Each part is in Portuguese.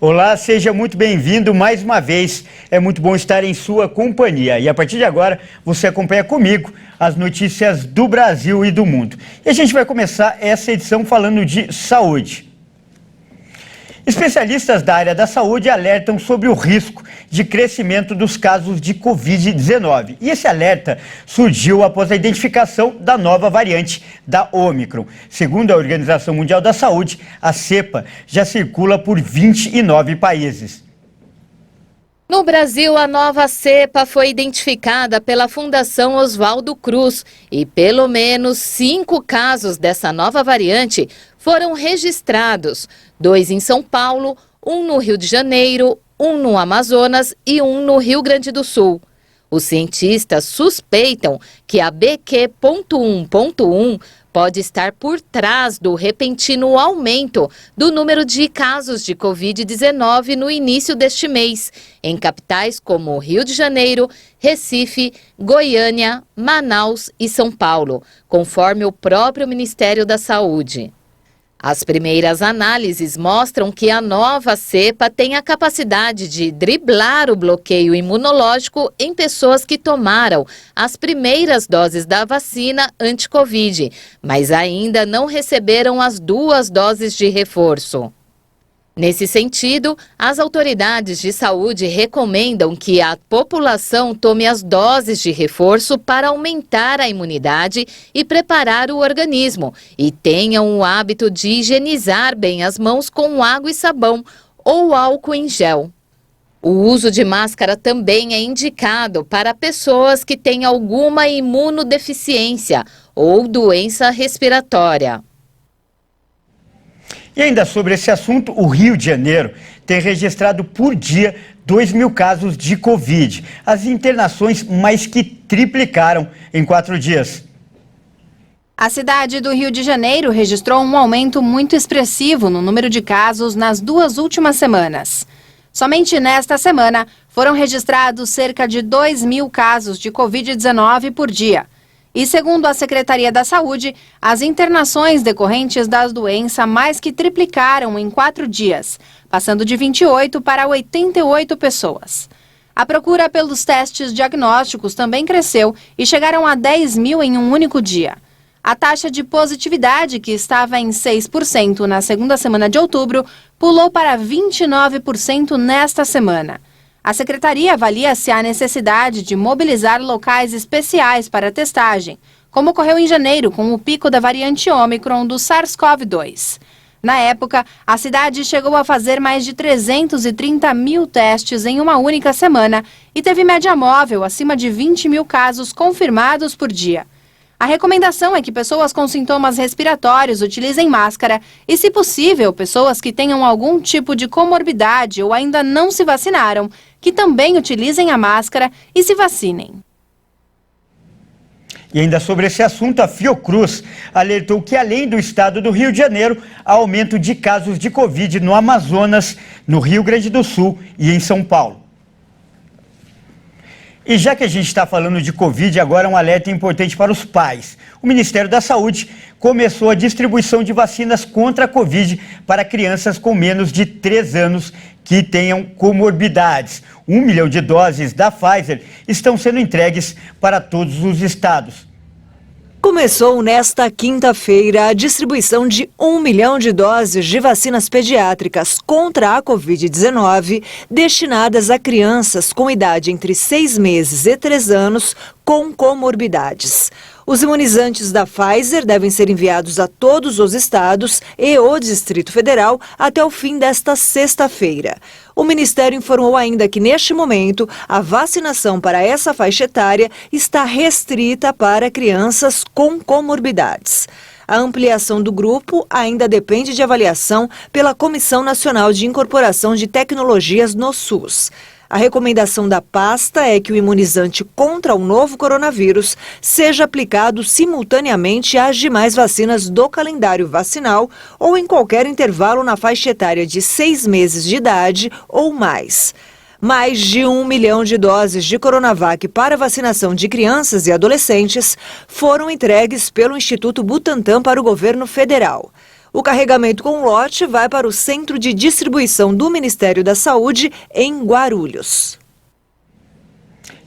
Olá, seja muito bem-vindo mais uma vez. É muito bom estar em sua companhia. E a partir de agora, você acompanha comigo as notícias do Brasil e do mundo. E a gente vai começar essa edição falando de saúde. Especialistas da área da saúde alertam sobre o risco de crescimento dos casos de Covid-19. E esse alerta surgiu após a identificação da nova variante da Ômicron. Segundo a Organização Mundial da Saúde, a cepa já circula por 29 países. No Brasil, a nova cepa foi identificada pela Fundação Oswaldo Cruz e pelo menos 5 casos dessa nova variante foram registrados. 2 em São Paulo, 1 no Rio de Janeiro, 1 no Amazonas e 1 no Rio Grande do Sul. Os cientistas suspeitam que a BQ.1.1 pode estar por trás do repentino aumento do número de casos de Covid-19 no início deste mês, em capitais como Rio de Janeiro, Recife, Goiânia, Manaus e São Paulo, conforme o próprio Ministério da Saúde. As primeiras análises mostram que a nova cepa tem a capacidade de driblar o bloqueio imunológico em pessoas que tomaram as primeiras doses da vacina anti-Covid, mas ainda não receberam as 2 doses de reforço. Nesse sentido, as autoridades de saúde recomendam que a população tome as doses de reforço para aumentar a imunidade e preparar o organismo, e tenham o hábito de higienizar bem as mãos com água e sabão ou álcool em gel. O uso de máscara também é indicado para pessoas que têm alguma imunodeficiência ou doença respiratória. E ainda sobre esse assunto, o Rio de Janeiro tem registrado por dia 2.000 casos de Covid. As internações mais que triplicaram em 4 dias. A cidade do Rio de Janeiro registrou um aumento muito expressivo no número de casos nas 2 últimas semanas. Somente nesta semana foram registrados cerca de 2.000 casos de Covid-19 por dia. E segundo a Secretaria da Saúde, as internações decorrentes das doenças mais que triplicaram em 4 dias, passando de 28 para 88 pessoas. A procura pelos testes diagnósticos também cresceu e chegaram a 10.000 em um único dia. A taxa de positividade, que estava em 6% na segunda semana de outubro, pulou para 29% nesta semana. A Secretaria avalia se há necessidade de mobilizar locais especiais para testagem, como ocorreu em janeiro com o pico da variante Ômicron do SARS-CoV-2. Na época, a cidade chegou a fazer mais de 330.000 testes em uma única semana e teve média móvel acima de 20.000 casos confirmados por dia. A recomendação é que pessoas com sintomas respiratórios utilizem máscara e, se possível, pessoas que tenham algum tipo de comorbidade ou ainda não se vacinaram, que também utilizem a máscara e se vacinem. E ainda sobre esse assunto, a Fiocruz alertou que, além do estado do Rio de Janeiro, há aumento de casos de Covid no Amazonas, no Rio Grande do Sul e em São Paulo. E já que a gente está falando de Covid, agora um alerta importante para os pais. O Ministério da Saúde começou a distribuição de vacinas contra a Covid para crianças com menos de 3 anos que tenham comorbidades. 1 milhão de doses da Pfizer estão sendo entregues para todos os estados. Começou nesta quinta-feira a distribuição de 1 milhão de doses de vacinas pediátricas contra a Covid-19 destinadas a crianças com idade entre 6 meses e 3 anos com comorbidades. Os imunizantes da Pfizer devem ser enviados a todos os estados e o Distrito Federal até o fim desta sexta-feira. O Ministério informou ainda que, neste momento, a vacinação para essa faixa etária está restrita para crianças com comorbidades. A ampliação do grupo ainda depende de avaliação pela Comissão Nacional de Incorporação de Tecnologias no SUS. A recomendação da pasta é que o imunizante contra o novo coronavírus seja aplicado simultaneamente às demais vacinas do calendário vacinal ou em qualquer intervalo na faixa etária de 6 meses de idade ou mais. Mais de 1 milhão de doses de Coronavac para vacinação de crianças e adolescentes foram entregues pelo Instituto Butantan para o governo federal. O carregamento com lote vai para o centro de distribuição do Ministério da Saúde em Guarulhos.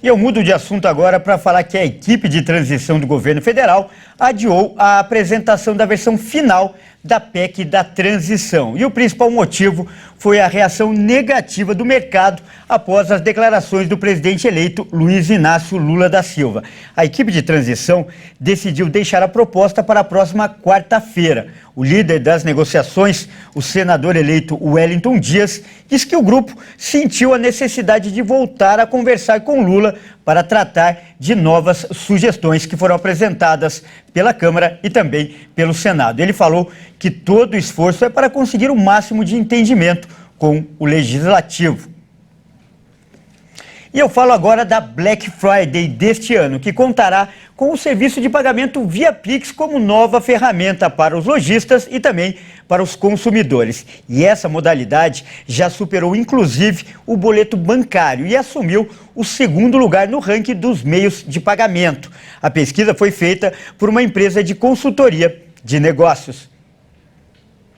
E eu mudo de assunto agora para falar que a equipe de transição do governo federal adiou a apresentação da versão final da PEC da transição. E o principal motivo foi a reação negativa do mercado após as declarações do presidente eleito Luiz Inácio Lula da Silva. A equipe de transição decidiu deixar a proposta para a próxima quarta-feira. O líder das negociações, o senador eleito Wellington Dias, diz que o grupo sentiu a necessidade de voltar a conversar com Lula para tratar de novas sugestões que foram apresentadas pela Câmara e também pelo Senado. Ele falou que todo o esforço é para conseguir o máximo de entendimento com o Legislativo. E eu falo agora da Black Friday deste ano, que contará com o serviço de pagamento via Pix como nova ferramenta para os lojistas e também para os consumidores. E essa modalidade já superou inclusive o boleto bancário e assumiu o segundo lugar no ranking dos meios de pagamento. A pesquisa foi feita por uma empresa de consultoria de negócios.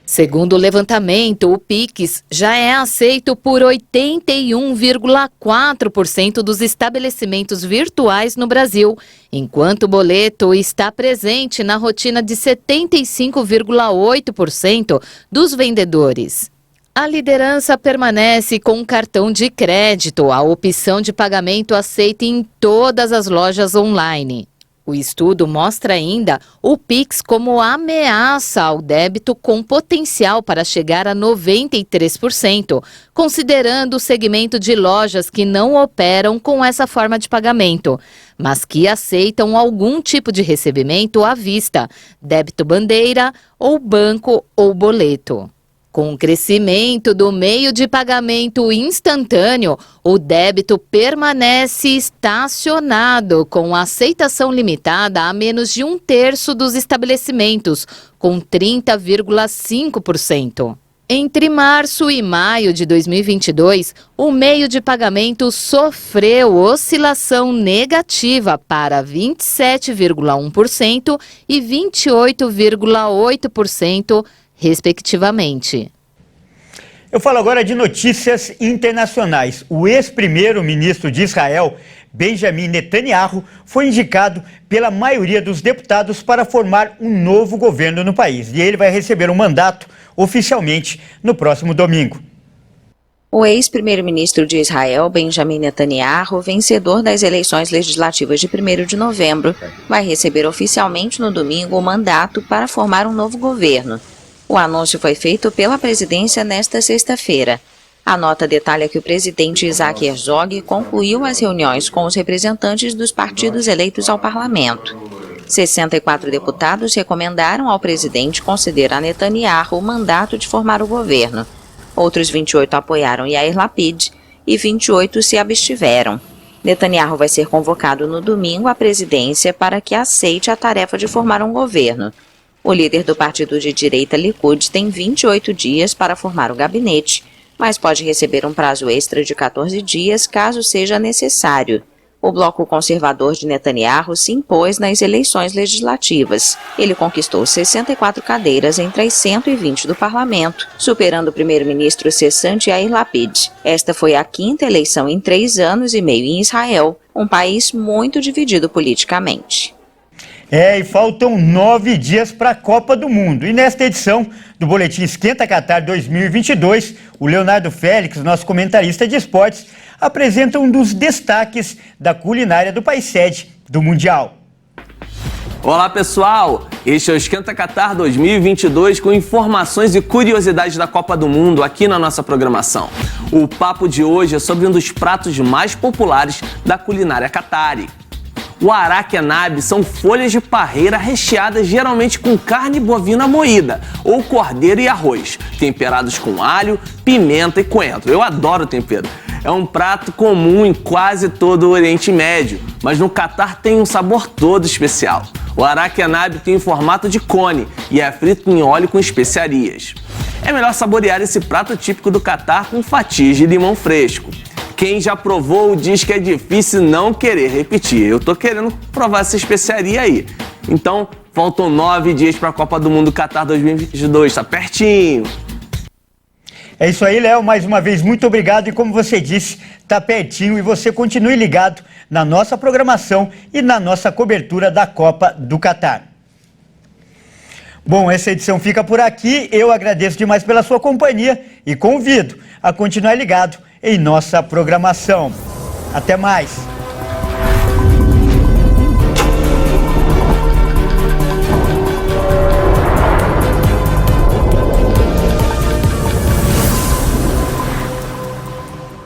Segundo o levantamento, o Pix já é aceito por 81,4% dos estabelecimentos virtuais no Brasil, enquanto o boleto está presente na rotina de 75,8% dos vendedores. A liderança permanece com o cartão de crédito, a opção de pagamento aceita em todas as lojas online. O estudo mostra ainda o Pix como ameaça ao débito com potencial para chegar a 93%, considerando o segmento de lojas que não operam com essa forma de pagamento, mas que aceitam algum tipo de recebimento à vista, débito bandeira ou banco ou boleto. Com o crescimento do meio de pagamento instantâneo, o débito permanece estacionado, com aceitação limitada a menos de 1/3 dos estabelecimentos, com 30,5%. Entre março e maio de 2022, o meio de pagamento sofreu oscilação negativa para 27,1% e 28,8%, respectivamente. Eu falo agora de notícias internacionais. O ex-primeiro-ministro de Israel, Benjamin Netanyahu, foi indicado pela maioria dos deputados para formar um novo governo no país. E ele vai receber um mandato oficialmente no próximo domingo. O ex-primeiro-ministro de Israel, Benjamin Netanyahu, vencedor das eleições legislativas de 1º de novembro, vai receber oficialmente no domingo o mandato para formar um novo governo. O anúncio foi feito pela presidência nesta sexta-feira. A nota detalha que o presidente Isaac Herzog concluiu as reuniões com os representantes dos partidos eleitos ao parlamento. 64 deputados recomendaram ao presidente conceder a Netanyahu o mandato de formar o governo. Outros 28 apoiaram Yair Lapid e 28 se abstiveram. Netanyahu vai ser convocado no domingo à presidência para que aceite a tarefa de formar um governo. O líder do partido de direita Likud tem 28 dias para formar o gabinete, mas pode receber um prazo extra de 14 dias caso seja necessário. O bloco conservador de Netanyahu se impôs nas eleições legislativas. Ele conquistou 64 cadeiras entre as 120 do parlamento, superando o primeiro-ministro cessante Yair Lapid. Esta foi a 5ª eleição em 3 anos e meio em Israel, um país muito dividido politicamente. E faltam 9 dias para a Copa do Mundo. E nesta edição do Boletim Esquenta Qatar 2022, o Leonardo Félix, nosso comentarista de esportes, apresenta um dos destaques da culinária do país sede do Mundial. Olá pessoal, este é o Esquenta Qatar 2022 com informações e curiosidades da Copa do Mundo aqui na nossa programação. O papo de hoje é sobre um dos pratos mais populares da culinária qatari. O araque-nabe são folhas de parreira recheadas geralmente com carne bovina moída ou cordeiro e arroz, temperados com alho, pimenta e coentro. Eu adoro tempero. É um prato comum em quase todo o Oriente Médio, mas no Qatar tem um sabor todo especial. O araque-nabe tem formato de cone e é frito em óleo com especiarias. É melhor saborear esse prato típico do Qatar com fatias de limão fresco. Quem já provou diz que é difícil não querer repetir. Eu tô querendo provar essa especiaria aí. Então, Faltam 9 dias para a Copa do Mundo Qatar 2022, tá pertinho. É isso aí, Léo. Mais uma vez, muito obrigado. E como você disse, tá pertinho. E você continue ligado na nossa programação e na nossa cobertura da Copa do Qatar. Bom, essa edição fica por aqui. Eu agradeço demais pela sua companhia e convido a continuar ligado em nossa programação. Até mais!